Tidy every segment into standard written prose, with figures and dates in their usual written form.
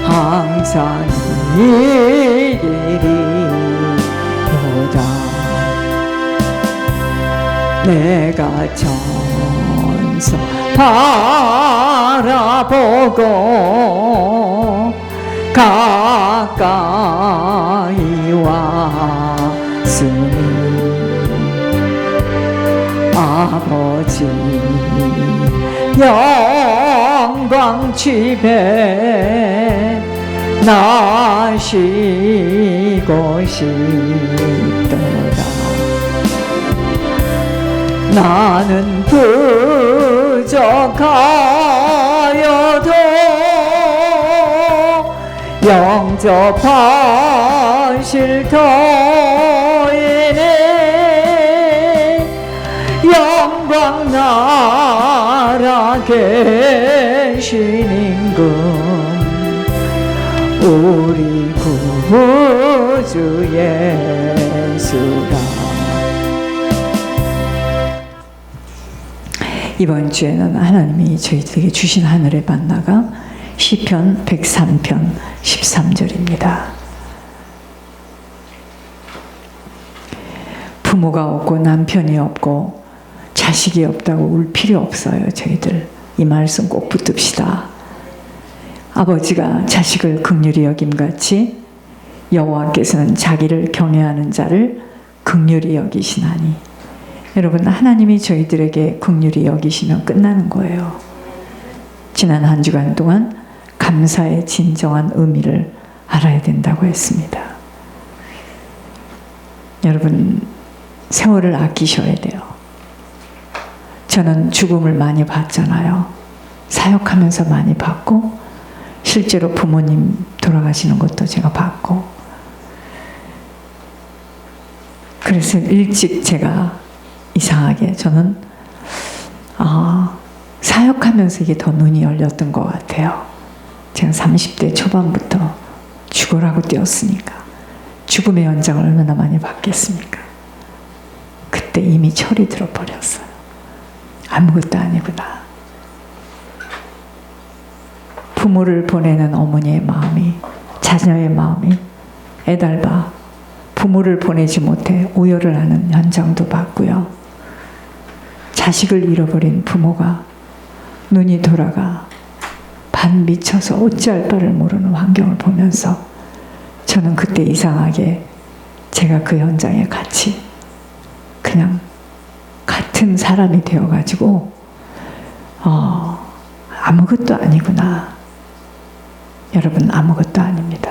항상 이 길이 보자 내가 천서 바라보고 가까이 왔으니 아버지 영광 집에 나시고 싶도다 나는 부족하여도 영접하실 터이니 영광 나라 계신 임금 우리 구주 예수라. 이번 주에는 하나님이 저희들에게 주신 하늘의 만나가 시편 103편 13절입니다. 부모가 없고 남편이 없고 자식이 없다고 울 필요 없어요. 저희들 이 말씀 꼭 붙듭시다. 아버지가 자식을 긍휼히 여김같이 여호와께서는 자기를 경외하는 자를 긍휼히 여기시나니. 여러분, 하나님이 저희들에게 긍휼히 여기시면 끝나는 거예요. 지난 한 주간 동안 감사의 진정한 의미를 알아야 된다고 했습니다. 여러분, 세월을 아끼셔야 돼요. 저는 죽음을 많이 봤잖아요. 사역하면서 많이 봤고 실제로 부모님 돌아가시는 것도 제가 봤고, 그래서 일찍 제가 이상하게 저는 사역하면서 이게 더 눈이 열렸던 것 같아요. 제가 30대 초반부터 죽으라고 뛰었으니까 죽음의 연장을 얼마나 많이 받겠습니까? 그때 이미 철이 들어버렸어요. 아무것도 아니구나. 부모를 보내는 어머니의 마음이, 자녀의 마음이 애달봐 부모를 보내지 못해 오열을 하는 현장도 봤고요. 자식을 잃어버린 부모가 눈이 돌아가 반 미쳐서 어찌할 바를 모르는 환경을 보면서 저는 그때 이상하게 제가 그 현장에 같이 그냥 같은 사람이 되어가지고 아무것도 아니구나. 여러분, 아무것도 아닙니다.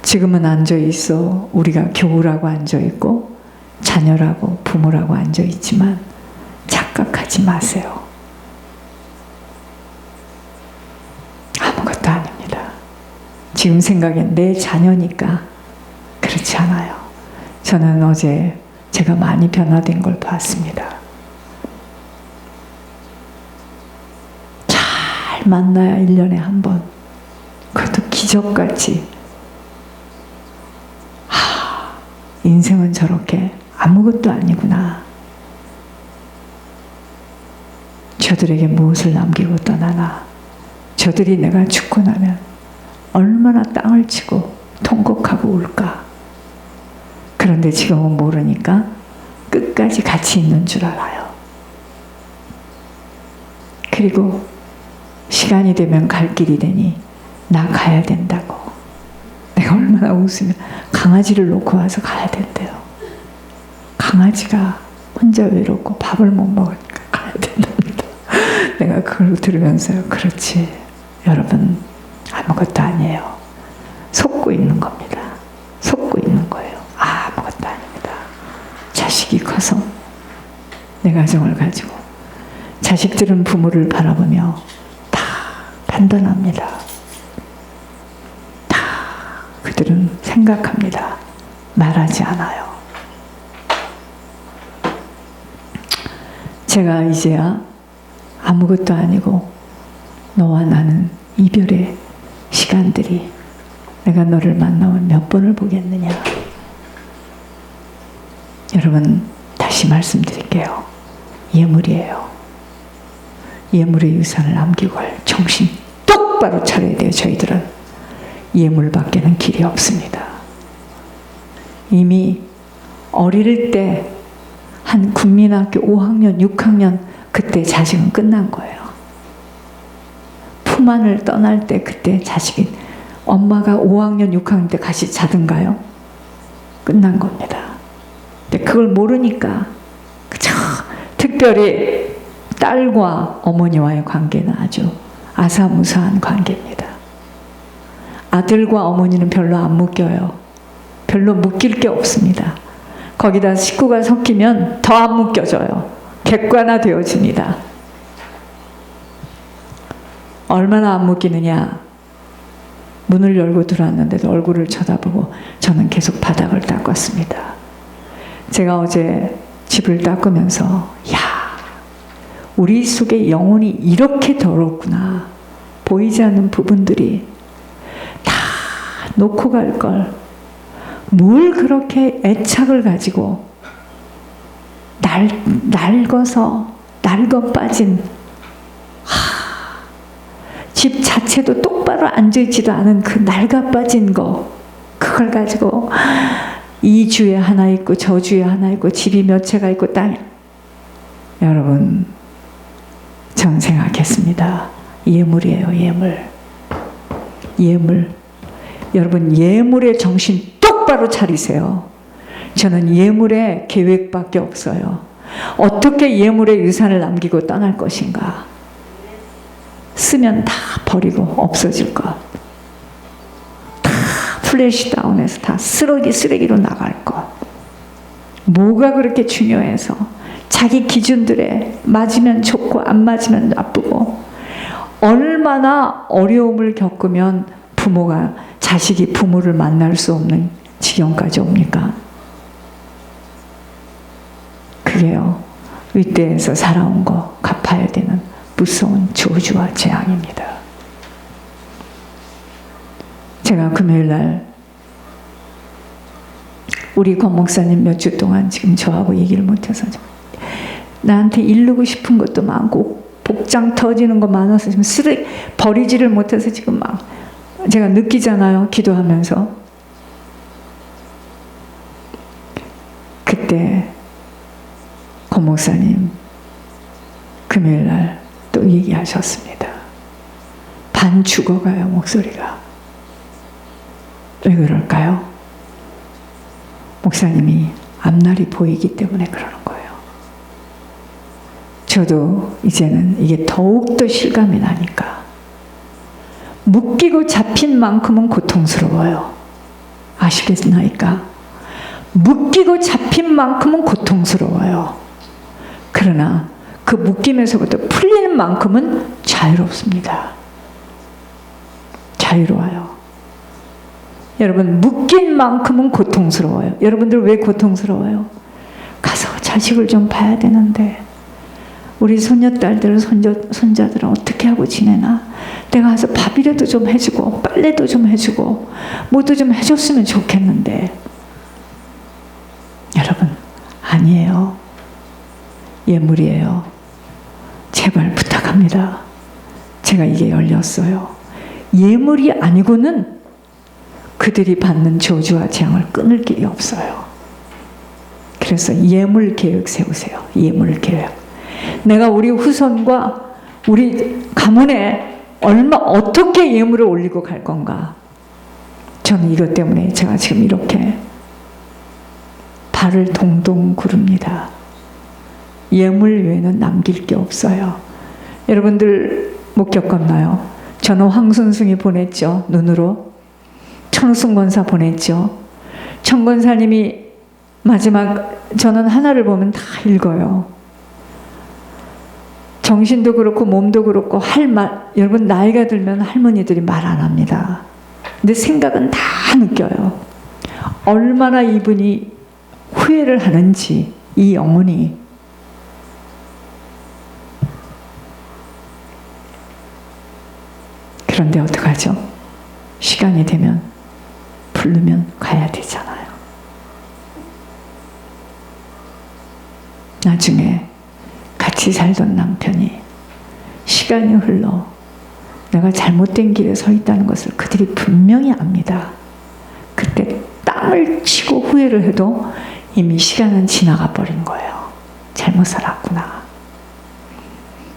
지금은 앉아있어 우리가 교우라고 앉아있고 자녀라고 부모라고 앉아있지만 착각하지 마세요. 아무것도 아닙니다. 지금 생각엔 내 자녀니까. 그렇지 않아요. 저는 어제 제가 많이 변화된 걸 봤습니다. 잘 만나야 1년에 한 번, 그것도 기적같이. 인생은 저렇게 아무것도 아니구나. 저들에게 무엇을 남기고 떠나나. 저들이 내가 죽고 나면 얼마나 땅을 치고 통곡하고 울까. 그런데 지금은 모르니까 끝까지 같이 있는 줄 알아요. 그리고 시간이 되면 갈 길이 되니 나 가야 된다고. 내가 얼마나 웃으면 강아지를 놓고 와서 가야 된대요. 강아지가 혼자 외롭고 밥을 못 먹으니까 가야 된답니다. 내가 그걸 들으면서요. 그렇지. 여러분, 아무것도 아니에요. 속고 있는 겁니다. 속고 있는 거예요. 아무것도 아닙니다. 자식이 커서 내 가정을 가지고 자식들은 부모를 바라보며 다 판단합니다. 다 그들은 생각합니다. 말하지 않아요. 제가 이제야 아무것도 아니고 너와 나는 이별의 시간들이, 내가 너를 만나면 몇 번을 보겠느냐. 여러분, 다시 말씀드릴게요. 예물이에요. 예물의 유산을 남기고 할 정신 똑바로 차려야 돼요. 저희들은 예물밖에는 길이 없습니다. 이미 어릴 때 한 국민학교 5학년, 6학년 그때 자식은 끝난 거예요. 품 안을 떠날 때 그때 자식이 엄마가 5학년, 6학년 때 같이 자든가요? 끝난 겁니다. 근데 그걸 모르니까 그저 특별히 딸과 어머니와의 관계는 아주 아사무사한 관계입니다. 아들과 어머니는 별로 안 묶여요. 별로 묶일 게 없습니다. 거기다 식구가 섞이면 더 안 묶여져요. 객관화되어집니다. 얼마나 안 묶이느냐. 문을 열고 들어왔는데도 얼굴을 쳐다보고 저는 계속 바닥을 닦았습니다. 제가 어제 집을 닦으면서 야, 우리 속에 영혼이 이렇게 더럽구나. 보이지 않는 부분들이 다 놓고 갈 걸. 뭘 그렇게 애착을 가지고 낡어 빠진 집 자체도 똑바로 앉아있지도 않은 그 낡아 빠진 거, 그걸 가지고 이 주에 하나 있고 저 주에 하나 있고 집이 몇 채가 있고 땅. 여러분, 전 생각했습니다. 예물이에요. 예물. 여러분, 예물의 정신 똑바로 차리세요. 저는 예물의 계획밖에 없어요. 어떻게 예물의 유산을 남기고 떠날 것인가. 쓰면 다 버리고 없어질 것. 다 플래시다운해서 다 쓰레기로 나갈 것. 뭐가 그렇게 중요해서 자기 기준들에 맞으면 좋고 안 맞으면 나쁘고. 얼마나 어려움을 겪으면 자식이 부모를 만날 수 없는 지경까지 옵니까? 그게요, 윗대에서 살아온 거 갚아야 되는 무서운 저주와 재앙입니다. 제가 금요일날 우리 권 목사님 몇 주 동안 지금 저하고 얘기를 못해서 나한테 이르고 싶은 것도 많고 복장 터지는 거 많아서 지금 쓰레기 버리지를 못해서 지금 막 제가 느끼잖아요. 기도하면서. 그때 권 목사님 금요일날 또 얘기하셨습니다. 반 죽어가요, 목소리가. 왜 그럴까요? 목사님이 앞날이 보이기 때문에 그러는 거예요. 저도 이제는 이게 더욱더 실감이 나니까 묶이고 잡힌 만큼은 고통스러워요. 아시겠나이까? 묶이고 잡힌 만큼은 고통스러워요. 그러나 그 묶임에서부터 풀리는 만큼은 자유롭습니다. 자유로워요. 여러분, 묶인 만큼은 고통스러워요. 여러분들 왜 고통스러워요? 가서 자식을 좀 봐야 되는데 우리 손녀딸들, 손자들은 어떻게 하고 지내나? 내가 가서 밥이라도 좀 해주고 빨래도 좀 해주고 뭐도 좀 해줬으면 좋겠는데. 여러분, 아니에요. 예물이에요. 제발 부탁합니다. 제가 이게 열렸어요. 예물이 아니고는 그들이 받는 저주와 재앙을 끊을 길이 없어요. 그래서 예물 계획 세우세요. 예물 계획. 내가 우리 후손과 우리 가문에 어떻게 예물을 올리고 갈 건가. 저는 이것 때문에 제가 지금 이렇게 발을 동동 구릅니다. 예물 외에는 남길 게 없어요. 여러분들 못 겪었나요? 저는 황순승이 보냈죠. 눈으로. 천우승 권사 보냈죠. 천 권사님이 마지막, 저는 하나를 보면 다 읽어요. 정신도 그렇고 몸도 그렇고 여러분 나이가 들면 할머니들이 말 안 합니다. 근데 생각은 다 느껴요. 얼마나 이분이 후회를 하는지, 이 영혼이. 그런데 어떡하죠? 시간이 되면 부르면 가야 되잖아요. 나중에 같이 살던 남편이 시간이 흘러 내가 잘못된 길에 서 있다는 것을 그들이 분명히 압니다. 그때 땀을 치고 후회를 해도 이미 시간은 지나가 버린 거예요. 잘못 살았구나.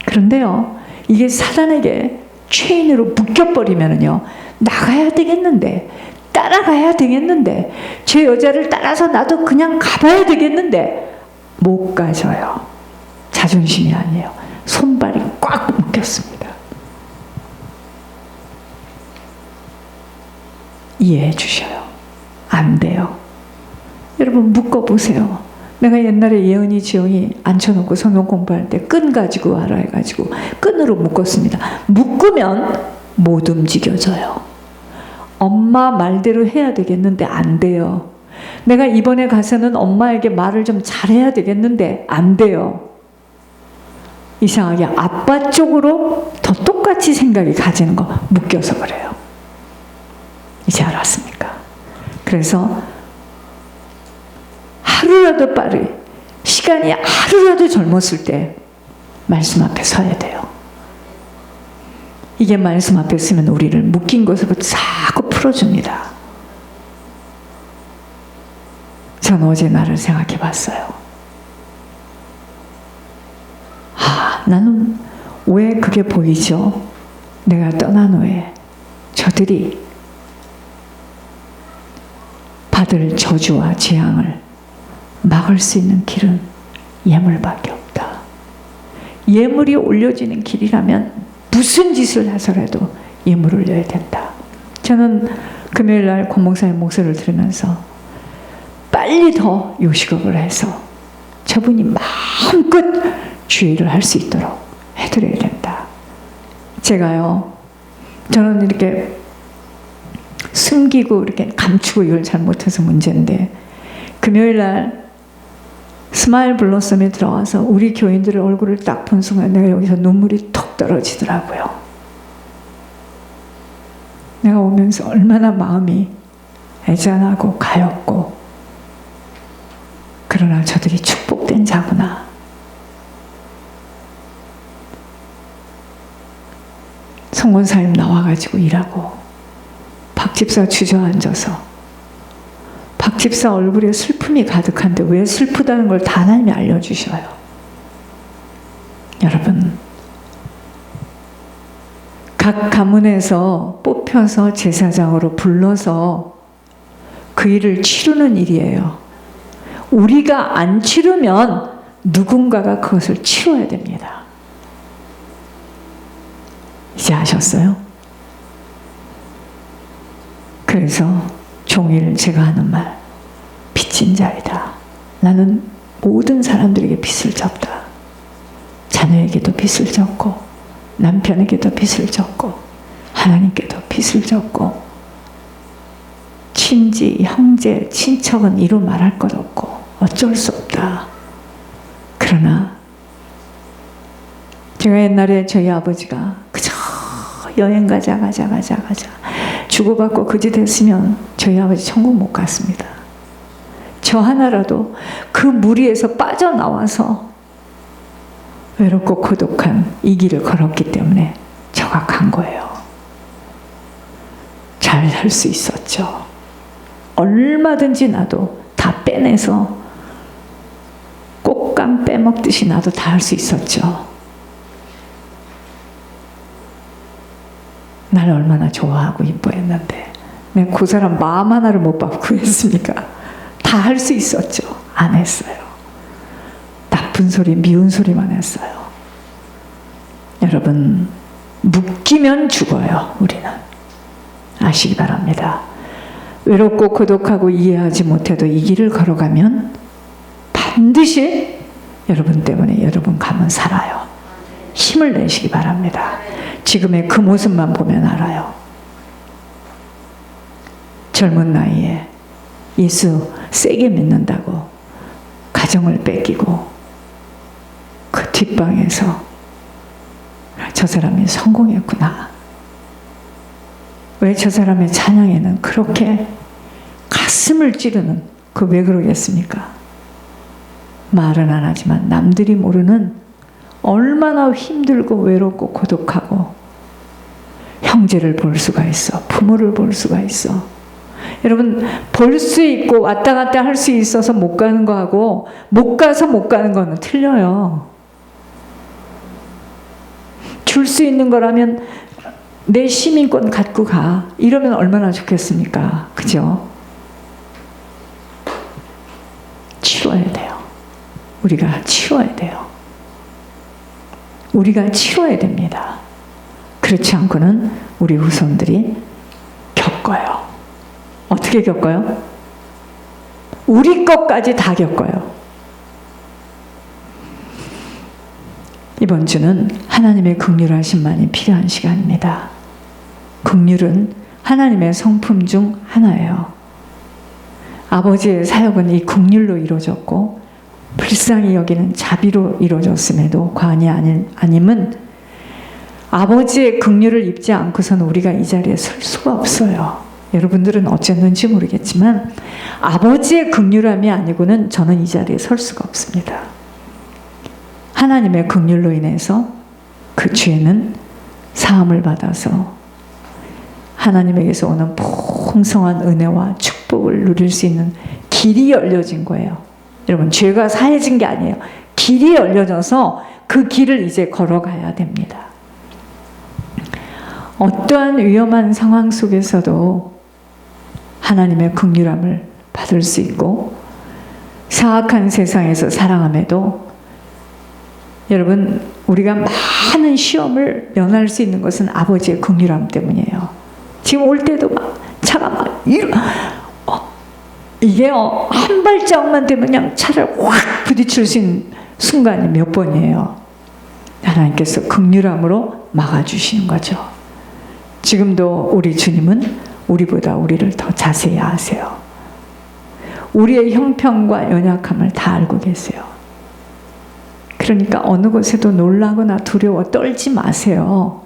그런데요, 이게 사단에게 체인으로 묶여버리면요, 나가야 되겠는데, 따라가야 되겠는데, 제 여자를 따라서 나도 그냥 가봐야 되겠는데 못 가져요. 자존심이 아니에요. 손발이 꽉 묶였습니다. 이해해 주셔요. 안 돼요. 여러분 묶어보세요. 내가 옛날에 예은이 지영이 앉혀놓고 성경 공부할 때 끈 가지고 와라 해가지고 끈으로 묶었습니다. 묶으면 못 움직여져요. 엄마 말대로 해야 되겠는데 안 돼요. 내가 이번에 가서는 엄마에게 말을 좀 잘해야 되겠는데 안 돼요. 이상하게 아빠 쪽으로 더 똑같이 생각이 가지는 거 묶여서 그래요. 이제 알았습니까? 그래서 하루라도 빠르게, 시간이 하루라도 젊었을 때 말씀 앞에 서야 돼요. 이게 말씀 앞에 서면 우리를 묶인 것으로부터 자꾸 풀어줍니다. 전 어제 나를 생각해 봤어요. 나는 왜 그게 보이죠? 내가 떠난 후에 저들이 받을 저주와 재앙을 막을 수 있는 길은 예물밖에 없다. 예물이 올려지는 길이라면 무슨 짓을 해서라도 예물을 올려야 된다. 저는 금요일날 권목사님 목소리를 들으면서 빨리 더 요식업을 해서 저분이 마음껏 주의를 할 수 있도록 해드려야 된다. 제가요, 저는 이렇게 숨기고 이렇게 감추고 이걸 잘못해서 문제인데, 금요일날 스마일 블러썸에 들어와서 우리 교인들의 얼굴을 딱 본 순간 내가 여기서 눈물이 톡 떨어지더라고요. 내가 오면서 얼마나 마음이 애잔하고 가엾고, 그러나 저들이 축복된 자구나. 성권사님 나와가지고 일하고 박집사 주저앉아서 박집사 얼굴에 슬픔이 가득한데 왜 슬프다는 걸 다 하나님이 알려주셔요. 여러분, 각 가문에서 뽑혀서 제사장으로 불러서 그 일을 치르는 일이에요. 우리가 안 치르면 누군가가 그것을 치러야 됩니다. 이제 아셨어요? 그래서 종일 제가 하는 말, 빚진 자이다. 나는 모든 사람들에게 빚을 졌다. 자녀에게도 빚을 졌고, 남편에게도 빚을 졌고, 하나님께도 빚을 졌고, 친지, 형제, 친척은 이루 말할 것 없고 어쩔 수 없다. 그러나 제가 옛날에 저희 아버지가 그저 여행 가자 주고받고 그지 됐으면 저희 아버지 천국 못 갔습니다. 저 하나라도 그 무리에서 빠져나와서 외롭고 고독한 이 길을 걸었기 때문에 저가 간 거예요. 잘 살 수 있었죠. 얼마든지 나도 다 빼내서 꽃감 빼먹듯이 나도 다 할 수 있었죠. 날 얼마나 좋아하고 이뻐했는데 내가 그 사람 마음 하나를 못 받고 구했으니까 다 할 수 있었죠. 안 했어요. 나쁜 소리, 미운 소리만 했어요. 여러분, 묶이면 죽어요. 우리는. 아시기 바랍니다. 외롭고 고독하고 이해하지 못해도 이 길을 걸어가면 반드시 여러분 때문에 여러분 가면 살아요. 힘을 내시기 바랍니다. 지금의 그 모습만 보면 알아요. 젊은 나이에 예수 세게 믿는다고 가정을 뺏기고 그 뒷방에서 저 사람이 성공했구나. 왜 저 사람의 찬양에는 그렇게 가슴을 찌르는 왜 그러겠습니까? 말은 안 하지만 남들이 모르는 얼마나 힘들고 외롭고 고독하고 형제를 볼 수가 있어. 부모를 볼 수가 있어. 여러분, 볼 수 있고 왔다 갔다 할 수 있어서 못 가는 거하고 못 가서 못 가는 거는 틀려요. 줄 수 있는 거라면 내 시민권 갖고 가. 이러면 얼마나 좋겠습니까? 그죠? 치러야 돼요. 우리가 치러야 돼요. 우리가 치러야 됩니다. 그렇지 않고는 우리 후손들이 겪어요. 어떻게 겪어요? 우리 것까지 다 겪어요. 이번 주는 하나님의 긍휼하심만이 필요한 시간입니다. 긍휼은 하나님의 성품 중 하나예요. 아버지의 사역은 이 긍휼로 이루어졌고 불쌍히 여기는 자비로 이루어졌음에도 과언이 아님은 아버지의 긍휼을 입지 않고서는 우리가 이 자리에 설 수가 없어요. 여러분들은 어쨌는지 모르겠지만 아버지의 긍휼함이 아니고는 저는 이 자리에 설 수가 없습니다. 하나님의 긍휼로 인해서 그 죄는 사함을 받아서 하나님에게서 오는 풍성한 은혜와 축복을 누릴 수 있는 길이 열려진 거예요. 여러분, 죄가 사해진 게 아니에요. 길이 열려져서 그 길을 이제 걸어가야 됩니다. 어떠한 위험한 상황 속에서도 하나님의 긍휼함을 받을 수 있고 사악한 세상에서 살아감에도 여러분, 우리가 많은 시험을 면할 수 있는 것은 아버지의 긍휼함 때문이에요. 지금 올 때도 막 차가 막 이게 한 발자국만 되면 그냥 차를 확 부딪힐 수 있는 순간이 몇 번이에요. 하나님께서 긍휼함으로 막아주시는 거죠. 지금도 우리 주님은 우리보다 우리를 더 자세히 아세요. 우리의 형편과 연약함을 다 알고 계세요. 그러니까 어느 것에도 놀라거나 두려워 떨지 마세요.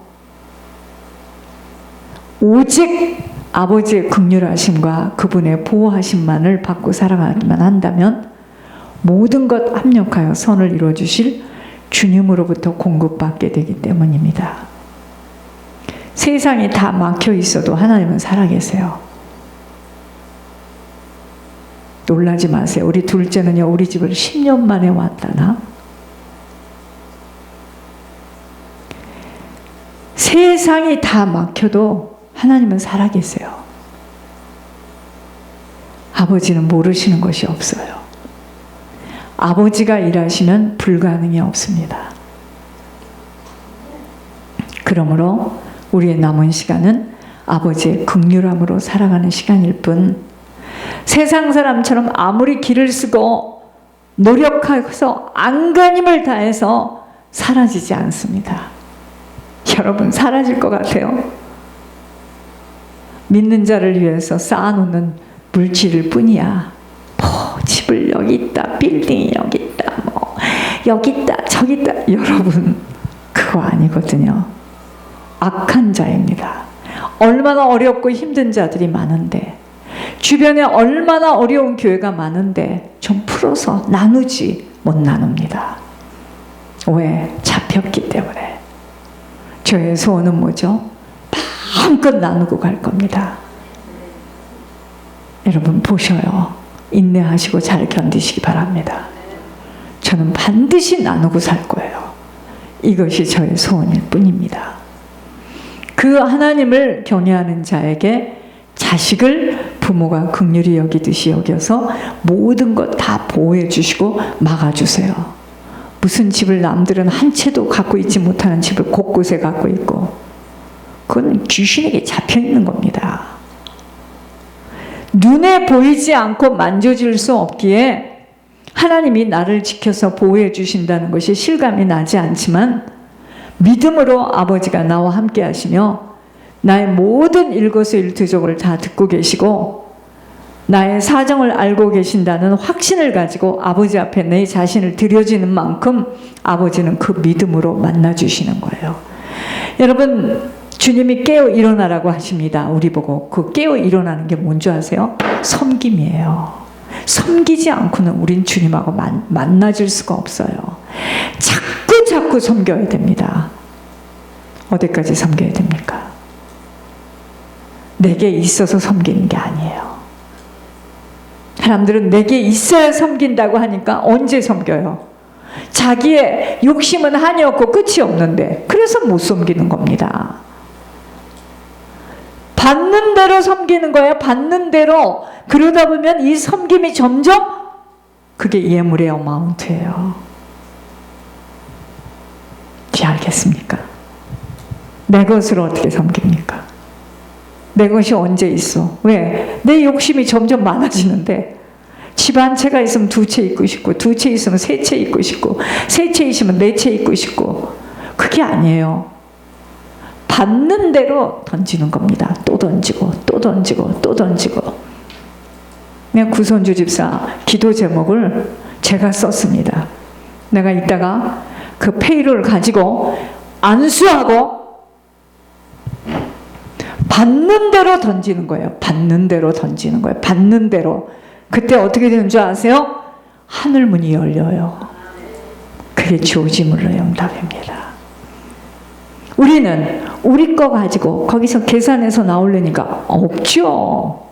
오직 아버지의 긍휼하심과 그분의 보호하심만을 받고 살아가기만 한다면 모든 것 합력하여 선을 이루어주실 주님으로부터 공급받게 되기 때문입니다. 세상이 다 막혀 있어도 하나님은 살아계세요. 놀라지 마세요. 우리 둘째는요, 우리 집을 10년 만에 왔다나? 세상이 다 막혀도 하나님은 살아계세요. 아버지는 모르시는 것이 없어요. 아버지가 일하시면 불가능이 없습니다. 그러므로 우리의 남은 시간은 아버지의 긍휼함으로 살아가는 시간일 뿐 세상 사람처럼 아무리 길을 쓰고 노력해서 안간힘을 다해서 사라지지 않습니다. 여러분, 사라질 것 같아요? 믿는 자를 위해서 쌓아놓는 물질일 뿐이야. 집을 여기 있다, 빌딩이 여기 있다, 여기 있다, 저기 있다. 여러분, 그거 아니거든요. 악한 자입니다. 얼마나 어렵고 힘든 자들이 많은데, 주변에 얼마나 어려운 교회가 많은데 좀 풀어서 나누지 못 나눕니다. 왜? 잡혔기 때문에. 저의 소원은 뭐죠? 마음껏 나누고 갈 겁니다. 여러분 보셔요. 인내하시고 잘 견디시기 바랍니다. 저는 반드시 나누고 살 거예요. 이것이 저의 소원일 뿐입니다. 그 하나님을 경외하는 자에게 자식을 부모가 긍휼히 여기듯이 여겨서 모든 것 다 보호해 주시고 막아주세요. 무슨 집을 남들은 한 채도 갖고 있지 못하는 집을 곳곳에 갖고 있고, 그건 귀신에게 잡혀 있는 겁니다. 눈에 보이지 않고 만져질 수 없기에 하나님이 나를 지켜서 보호해 주신다는 것이 실감이 나지 않지만 믿음으로 아버지가 나와 함께 하시며 나의 모든 일거수일투족을 다 듣고 계시고 나의 사정을 알고 계신다는 확신을 가지고 아버지 앞에 내 자신을 드려지는 만큼 아버지는 그 믿음으로 만나주시는 거예요. 여러분, 주님이 깨어 일어나라고 하십니다. 우리 보고. 그 깨어 일어나는 게 뭔지 아세요? 섬김이에요. 섬기지 않고는 우린 주님하고 만나질 수가 없어요. 자꾸 자꾸 섬겨야 됩니다. 어디까지 섬겨야 됩니까? 내게 있어서 섬기는 게 아니에요. 사람들은 내게 있어야 섬긴다고 하니까 언제 섬겨요? 자기의 욕심은 한이 없고 끝이 없는데, 그래서 못 섬기는 겁니다. 받는 대로 섬기는 거예요. 받는 대로. 그러다 보면 이 섬김이 점점 그게 예물의 어마운트예요. 이해하겠습니까? 내 것을 어떻게 섬깁니까? 내 것이 언제 있어? 왜? 내 욕심이 점점 많아지는데, 집 한 채가 있으면 두 채 있고 싶고, 두 채 있으면 세 채 있고 싶고, 세 채 있으면 네 채 있고 싶고, 그게 아니에요. 받는 대로 던지는 겁니다. 또 던지고 또 던지고 또 던지고. 그냥 구선주 집사 기도 제목을 제가 썼습니다. 내가 이따가 그 페이를 가지고 안수하고 받는 대로 던지는 거예요. 받는 대로 던지는 거예요. 받는 대로. 그때 어떻게 되는 줄 아세요? 하늘문이 열려요. 그게 조지물로의 응답입니다. 우리는 우리 거 가지고 거기서 계산해서 나오려니까 없죠.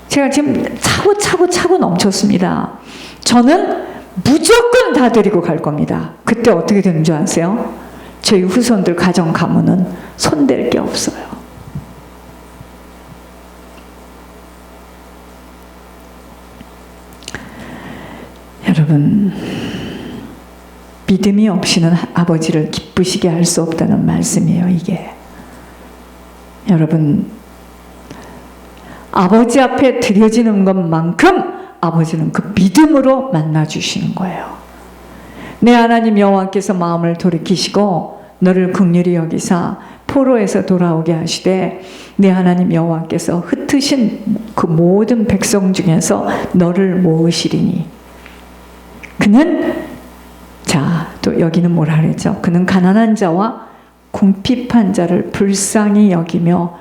제가 지금 차고 넘쳤습니다. 저는 무조건 다 데리고 갈 겁니다. 그때 어떻게 되는 줄 아세요? 저희 후손들 가정 가문은 손댈 게 없어요. 여러분, 믿음이 없이는 아버지를 기쁘시게 할 수 없다는 말씀이에요, 이게. 여러분, 아버지 앞에 드려지는 것만큼 아버지는 그 믿음으로 만나주시는 거예요. 내 하나님 여호와께서 마음을 돌이키시고 너를 긍휼히 여기사 포로에서 돌아오게 하시되 내 하나님 여호와께서 흩으신 그 모든 백성 중에서 너를 모으시리니 그는, 자, 또 여기는 뭐라 그랬죠? 그는 가난한 자와 궁핍한 자를 불쌍히 여기며